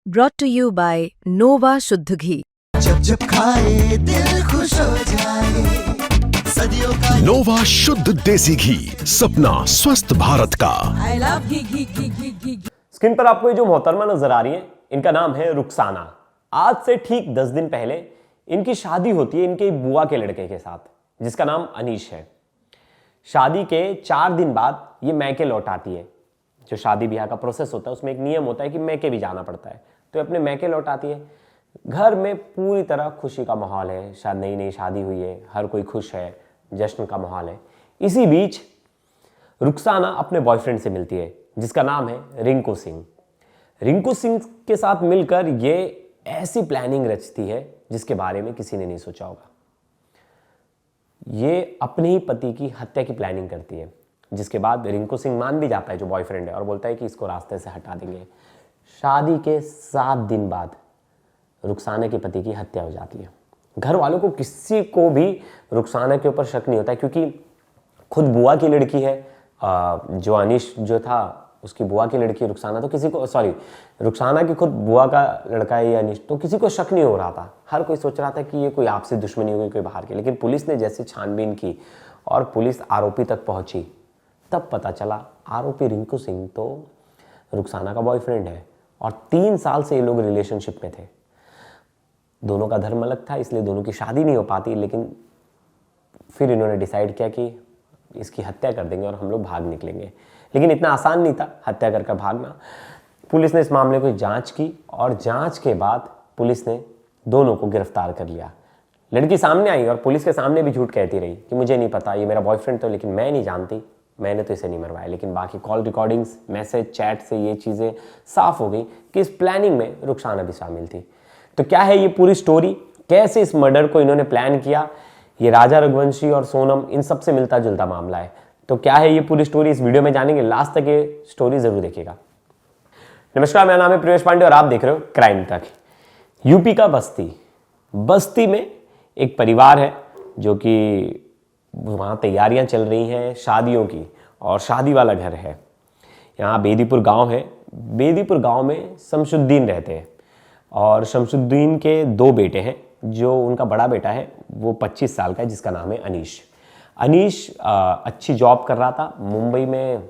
brought to you by Nova शुद्ध घी। जब जब खाए दिल खुश हो जाए, सदियों का नोवा शुद्ध देसी घी, सपना स्वस्थ भारत का। I love ghee. स्क्रीन पर आपको ये जो मोहतरमा नजर आ रही है, इनका नाम है रुखसाना। आज से ठीक 10 दिन पहले इनकी शादी होती है इनके बुआ के लड़के के साथ, जिसका नाम अनीश है। शादी के 4 दिन बाद ये मैके लौट आती है। जो शादी ब्याह का प्रोसेस होता है उसमें एक नियम होता है कि मैके भी जाना पड़ता है, तो अपने मैके लौट आती है। घर में पूरी तरह खुशी का माहौल है, शायद नई नई शादी हुई है, हर कोई खुश है, जश्न का माहौल है। इसी बीच रुखसाना अपने बॉयफ्रेंड से मिलती है, जिसका नाम है रिंकू सिंह। रिंकू सिंह के साथ मिलकर ये ऐसी प्लानिंग रचती है जिसके बारे में किसी ने नहीं सोचा होगा। ये अपने ही पति की हत्या की प्लानिंग करती है, जिसके बाद रिंकू सिंह मान भी जाता है जो बॉयफ्रेंड है, और बोलता है कि इसको रास्ते से हटा देंगे। शादी के 7 दिन बाद रुखसाना के पति की हत्या हो जाती है। घर वालों को किसी को भी रुखसाना के ऊपर शक नहीं होता है, क्योंकि खुद बुआ की लड़की है। जो अनीश जो था उसकी बुआ की लड़की रुखसाना, तो किसी को रुखसाना की खुद बुआ का लड़का है ये अनीश, तो किसी को शक नहीं हो रहा था। हर कोई सोच रहा था कि ये कोई आपसी दुश्मनी होगी, कोई बाहर की। लेकिन पुलिस ने जैसे छानबीन की और पुलिस आरोपी तक पहुंची, तब पता चला आरोपी रिंकू सिंह तो रुखसाना का बॉयफ्रेंड है, और 3 साल से ये लोग रिलेशनशिप में थे। दोनों का धर्म अलग था, इसलिए दोनों की शादी नहीं हो पाती। लेकिन फिर इन्होंने डिसाइड किया कि इसकी हत्या कर देंगे और हम लोग भाग निकलेंगे। लेकिन इतना आसान नहीं था हत्या कर भागना। पुलिस ने इस मामले को जांच की, और जांच के बाद पुलिस ने दोनों को गिरफ्तार कर लिया। लड़की सामने आई और पुलिस के सामने भी झूठ कहती रही कि मुझे नहीं पता, ये मेरा बॉयफ्रेंड तो, लेकिन मैं नहीं जानती, मैंने तो इसे नहीं मरवाया। लेकिन बाकी कॉल रिकॉर्डिंग्स, मैसेज, चैट से ये चीज़ें साफ हो गई कि इस प्लानिंग में रुखसाना भी शामिल थी। तो क्या है ये पूरी स्टोरी, कैसे इस मर्डर को इन्होंने प्लान किया? ये राजा रघुवंशी और सोनम, इन सब से मिलता जुलता मामला है। तो क्या है ये पूरी स्टोरी, इस वीडियो में जानेंगे। लास्ट तक ये स्टोरी जरूर देखिएगा। नमस्कार, मेरा नाम है प्रवेश पांडे और आप देख रहे हो क्राइम तक। यूपी का बस्ती में एक परिवार है जो कि वहाँ तैयारियां चल रही हैं शादियों की, और शादी वाला घर है। यहाँ बेदीपुर गांव है। बेदीपुर गांव में शमशुद्दीन रहते हैं, और शमशुद्दीन के 2 बेटे हैं। जो उनका बड़ा बेटा है वो 25 साल का है, जिसका नाम है अनीश। अनीश अच्छी जॉब कर रहा था, मुंबई में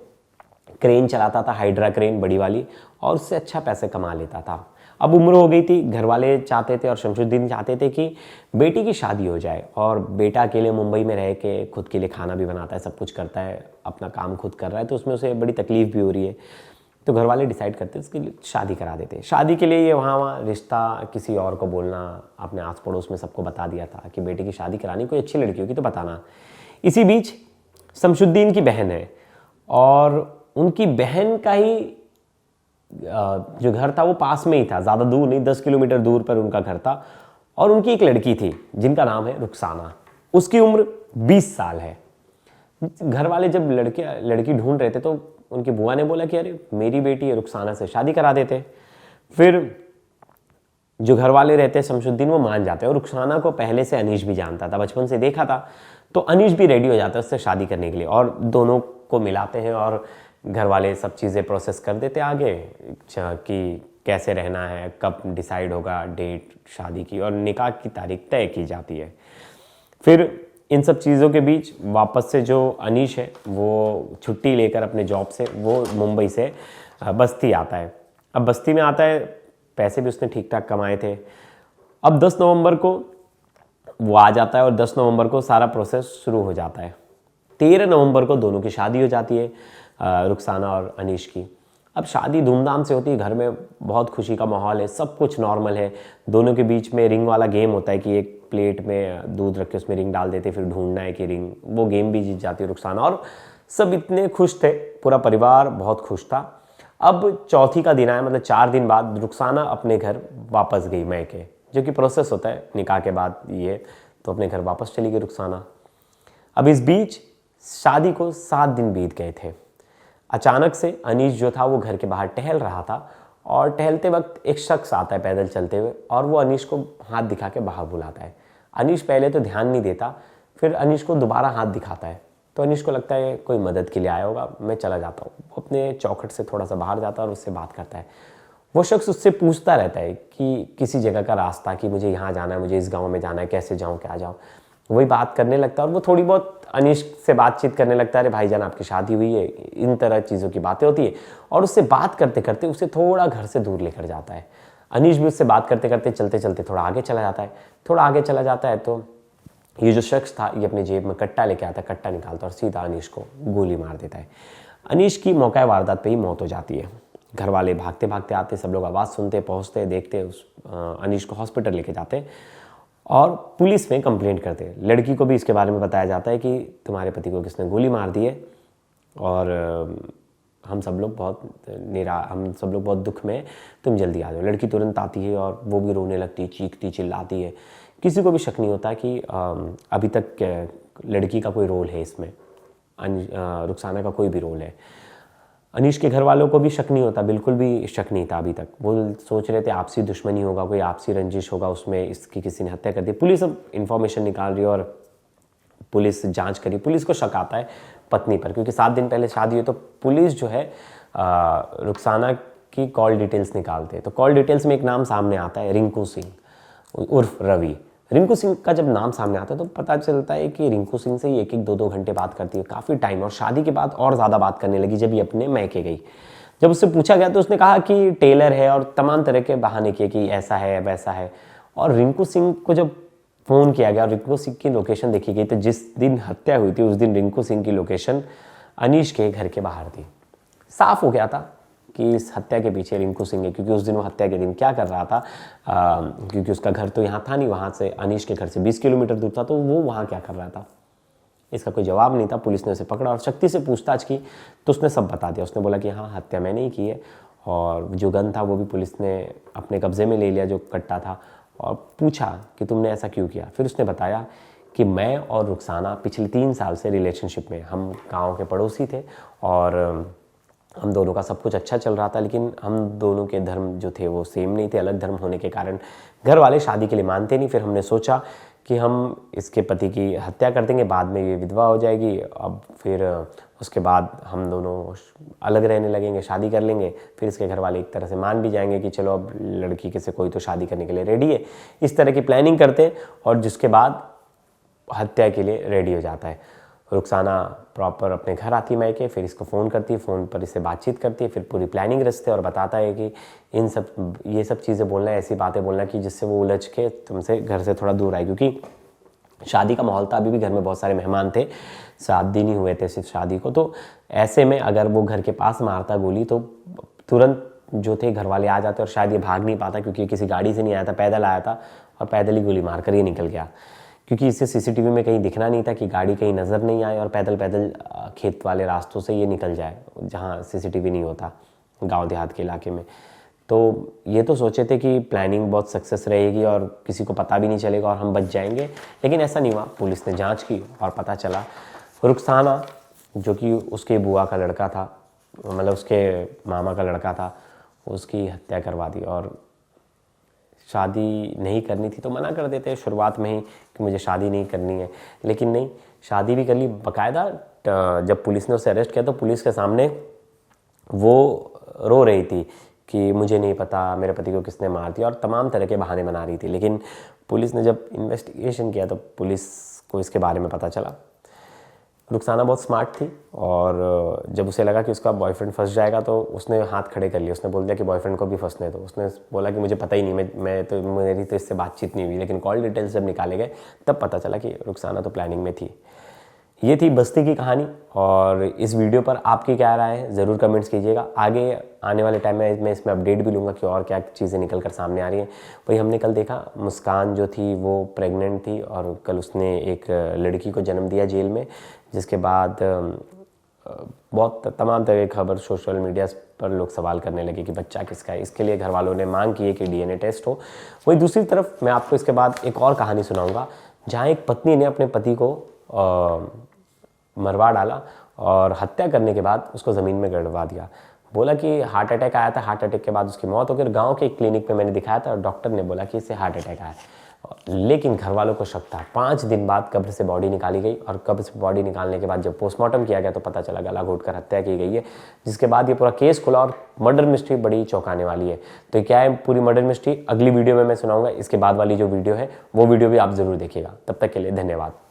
क्रेन चलाता था, हाइड्रा क्रेन बड़ी वाली, और उससे अच्छा पैसे कमा लेता था। अब उम्र हो गई थी, घर वाले चाहते थे और शमशुद्दीन चाहते थे कि बेटी की शादी हो जाए। और बेटा अकेले मुंबई में रह के खुद के लिए खाना भी बनाता है, सब कुछ करता है, अपना काम खुद कर रहा है, तो उसमें उसे बड़ी तकलीफ भी हो रही है। तो घर वाले डिसाइड करते उसके लिए शादी करा देते। शादी के लिए ये वहाँ रिश्ता किसी और को बोलना, अपने आस पड़ोस में सबको बता दिया था कि बेटे की शादी करानी, कोई अच्छी लड़की होगी तो बताना। इसी बीच शमशुद्दीन की बहन है, और उनकी बहन का ही जो घर था वो पास में ही था, ज़्यादा दूर नहीं, 10 किलोमीटर दूर पर उनका घर था। और उनकी एक लड़की थी जिनका नाम है रुखसाना। उसकी उम्र 20 साल है। घर वाले जब लड़की ढूंढ रहे थे तो उनकी बुआ ने बोला कि अरे मेरी बेटी है, रुखसाना से शादी करा देते। फिर जो घर वाले रहते शमशुद्दीन वो मान जाते हैं, और रुखसाना को पहले से अनीश भी जानता था, बचपन से देखा था, तो अनीश भी रेडी हो जाता है उससे शादी करने के लिए। और दोनों को मिलाते हैं, और घर वाले सब चीज़ें प्रोसेस कर देते आगे कि कैसे रहना है, कब डिसाइड होगा डेट शादी की, और निकाह की तारीख तय की जाती है। फिर इन सब चीज़ों के बीच वापस से जो अनीश है वो छुट्टी लेकर अपने जॉब से वो मुंबई से बस्ती आता है। अब बस्ती में आता है, पैसे भी उसने ठीक ठाक कमाए थे। अब 10 नवंबर को वो आ जाता है, और 10 नवंबर को सारा प्रोसेस शुरू हो जाता है। 13 नवंबर को दोनों की शादी हो जाती है, रुखसाना और अनीश की। अब शादी धूमधाम से होती है, घर में बहुत खुशी का माहौल है, सब कुछ नॉर्मल है। दोनों के बीच में रिंग वाला गेम होता है कि एक प्लेट में दूध रख के उसमें रिंग डाल देते, फिर ढूंढना है कि रिंग, वो गेम भी जीत जाती है रुखसाना। और सब इतने खुश थे, पूरा परिवार बहुत खुश था। अब चौथी का दिन आया, मतलब 4 दिन बाद रुखसाना अपने घर वापस गई मैके, जो कि प्रोसेस होता है निकाह के बाद ये, तो अपने घर वापस चली गई रुखसाना। अब इस बीच शादी को 7 दिन बीत गए थे। अचानक से अनीश जो था वो घर के बाहर टहल रहा था, और टहलते वक्त एक शख्स आता है पैदल चलते हुए, और वो अनीश को हाथ दिखा के बाहर बुलाता है। अनीश पहले तो ध्यान नहीं देता, फिर अनीश को दोबारा हाथ दिखाता है, तो अनीश को लगता है कोई मदद के लिए आया होगा, मैं चला जाता हूँ। वो अपने चौखट से थोड़ा सा बाहर जाता है और उससे बात करता है। वो शख्स उससे पूछता रहता है कि किसी जगह का रास्ता, कि मुझे यहाँ जाना है, मुझे इस गांव में जाना है, कैसे जाऊँ, क्या जाऊँ। वही बात करने लगता है और वो थोड़ी बहुत अनीश से बातचीत करने लगता है। अरे भाईजान आपकी शादी हुई है, इन तरह चीज़ों की बातें होती है। और उससे बात करते करते उसे थोड़ा घर से दूर लेकर जाता है। अनीश भी उससे बात करते करते चलते चलते थोड़ा आगे चला जाता है। थोड़ा आगे चला जाता है तो ये जो शख्स था ये अपनी जेब में कट्टा लेके आता है, कट्टा निकालता है और सीधा अनीश को गोली मार देता है। अनीश की मौका वारदात पे ही मौत हो जाती है। घर वाले भागते भागते आते, सब लोग आवाज़ सुनते, पहुंचते, देखते, उस अनीश को हॉस्पिटल लेके जाते और पुलिस में कंप्लेंट करते। लड़की को भी इसके बारे में बताया जाता है कि तुम्हारे पति को किसने गोली मार दी है और हम सब लोग बहुत दुख में, तुम जल्दी आ जाओ। लड़की तुरंत आती है और वो भी रोने लगती, चीखती चिल्लाती है। किसी को भी शक नहीं होता कि अभी तक लड़की का कोई रोल है इसमें, रुखसाना का कोई भी रोल है। अनीश के घर वालों को भी शक नहीं होता, बिल्कुल भी शक नहीं था अभी तक। वो सोच रहे थे आपसी दुश्मनी होगा, कोई आपसी रंजिश होगा, उसमें इसकी किसी ने हत्या कर दी। पुलिस अब इंफॉर्मेशन निकाल रही है और पुलिस जांच करी। पुलिस को शक आता है पत्नी पर, क्योंकि 7 दिन पहले शादी हुई तो पुलिस जो है रुखसाना की कॉल डिटेल्स निकालते हैं। तो कॉल डिटेल्स में एक नाम सामने आता है, रिंकू सिंह उर्फ रवि। रिंकू सिंह का जब नाम सामने आता है तो पता चलता है कि रिंकू सिंह से ये 1-2 घंटे बात करती है, काफ़ी टाइम, और शादी के बाद और ज़्यादा बात करने लगी जब ये अपने मैके गई। जब उससे पूछा गया तो उसने कहा कि टेलर है और तमाम तरह के बहाने किए कि ऐसा है वैसा है। और रिंकू सिंह को जब फ़ोन किया गया और रिंकू सिंह की लोकेशन देखी गई तो जिस दिन हत्या हुई थी उस दिन रिंकू सिंह की लोकेशन अनीश के घर के बाहर थी। साफ हो गया था कि इस हत्या के पीछे रिंकू सिंह है, क्योंकि उस दिन वो हत्या के दिन क्या कर रहा था, क्योंकि उसका घर तो यहाँ था नहीं, वहाँ से अनीश के घर से 20 किलोमीटर दूर था, तो वो वहाँ क्या कर रहा था, इसका कोई जवाब नहीं था। पुलिस ने उसे पकड़ा और शक्ति से पूछताछ की तो उसने सब बता दिया। उसने बोला कि हाँ, हत्या मैंने ही की है और जो गन था वो भी पुलिस ने अपने कब्जे में ले लिया, जो कट्टा था। और पूछा कि तुमने ऐसा क्यों किया। फिर उसने बताया कि मैं और रुखसाना पिछले 3 साल से रिलेशनशिप में, हम गाँव के पड़ोसी थे और हम दोनों का सब कुछ अच्छा चल रहा था, लेकिन हम दोनों के धर्म जो थे वो सेम नहीं थे। अलग धर्म होने के कारण घर वाले शादी के लिए मानते नहीं। फिर हमने सोचा कि हम इसके पति की हत्या कर देंगे, बाद में ये विधवा हो जाएगी, अब फिर उसके बाद हम दोनों अलग रहने लगेंगे, शादी कर लेंगे। फिर इसके घर वाले एक तरह से मान भी जाएंगे कि चलो अब लड़की के से कोई तो शादी करने के लिए रेडी है। इस तरह की प्लानिंग करते और जिसके बाद हत्या के लिए रेडी हो जाता है। रुखसाना प्रॉपर अपने घर आती है मैके, फिर इसको फ़ोन करती है, फ़ोन पर इससे बातचीत करती है, फिर पूरी प्लानिंग रचते और बताता है कि ये सब चीज़ें बोलना है, ऐसी बातें बोलना कि जिससे वो उलझ के तुमसे घर से थोड़ा दूर आए, क्योंकि शादी का माहौल था, अभी भी घर में बहुत सारे मेहमान थे, 7 दिन ही हुए थे सिर्फ शादी को। तो ऐसे में अगर वो घर के पास मारता गोली तो तुरंत जो थे घर वाले आ जाते और शायद ये भाग नहीं पाता, क्योंकि किसी गाड़ी से नहीं आया था, पैदल आया था और पैदल ही गोली मारकर ये निकल गया। क्योंकि इससे सीसीटीवी में कहीं दिखना नहीं था कि गाड़ी कहीं नज़र नहीं आए और पैदल पैदल खेत वाले रास्तों से ये निकल जाए जहाँ सीसीटीवी नहीं होता गांव देहात के इलाके में। तो ये तो सोचे थे कि प्लानिंग बहुत सक्सेस रहेगी और किसी को पता भी नहीं चलेगा और हम बच जाएंगे, लेकिन ऐसा नहीं हुआ। पुलिस ने जांच की और पता चला रुखसाना, जो कि उसके बुआ का लड़का था, मतलब उसके मामा का लड़का था, उसकी हत्या करवा दी। और शादी नहीं करनी थी तो मना कर देते शुरुआत में ही कि मुझे शादी नहीं करनी है, लेकिन नहीं, शादी भी कर ली। बाकायदा जब पुलिस ने उसे अरेस्ट किया तो पुलिस के सामने वो रो रही थी कि मुझे नहीं पता मेरे पति को किसने मार दिया और तमाम तरह के बहाने बना रही थी। लेकिन पुलिस ने जब इन्वेस्टिगेशन किया तो पुलिस को इसके बारे में पता चला। रुखसाना बहुत स्मार्ट थी और जब उसे लगा कि उसका बॉयफ्रेंड फंस जाएगा तो उसने हाथ खड़े कर लिए। उसने बोल दिया कि बॉयफ्रेंड को भी फंसने दो। उसने बोला कि मुझे पता ही नहीं, मेरी तो इससे बातचीत नहीं हुई। लेकिन कॉल डिटेल्स जब निकाले गए तब पता चला कि रुखसाना तो प्लानिंग में थी। ये थी बस्ती की कहानी और इस वीडियो पर आपकी क्या राय है ज़रूर कमेंट्स कीजिएगा। आगे आने वाले टाइम में मैं इसमें अपडेट भी लूँगा कि और क्या चीज़ें निकल कर सामने आ रही हैं। वही हमने कल देखा, मुस्कान जो थी वो प्रेग्नेंट थी और कल उसने एक लड़की को जन्म दिया जेल में, जिसके बाद बहुत तमाम तरह की खबर सोशल मीडिया पर लोग सवाल करने लगे कि बच्चा किसका है। इसके लिए घर वालों ने मांग की है कि डीएनए टेस्ट हो। वहीं दूसरी तरफ मैं आपको इसके बाद एक और कहानी सुनाऊंगा जहाँ एक पत्नी ने अपने पति को मरवा डाला और हत्या करने के बाद उसको ज़मीन में गड़वा दिया। बोला कि हार्ट अटैक आया था, हार्ट अटैक के बाद उसकी मौत हो गई। गाँव के एक क्लिनिक पे मैंने दिखाया था और डॉक्टर ने बोला कि इसे हार्ट अटैक आया। लेकिन घर वालों को शक था। 5 दिन बाद कब्र से बॉडी निकाली गई और कब्र से बॉडी निकालने के बाद जब पोस्टमार्टम किया गया तो पता चला गला घोटकर हत्या की गई है, जिसके बाद ये पूरा केस खुला और मर्डर मिस्ट्री बड़ी चौंकाने वाली है। तो क्या है पूरी मर्डर मिस्ट्री, अगली वीडियो में मैं सुनाऊंगा। इसके बाद वाली जो वीडियो है वो वीडियो भी आप जरूर देखिएगा। तब तक के लिए धन्यवाद।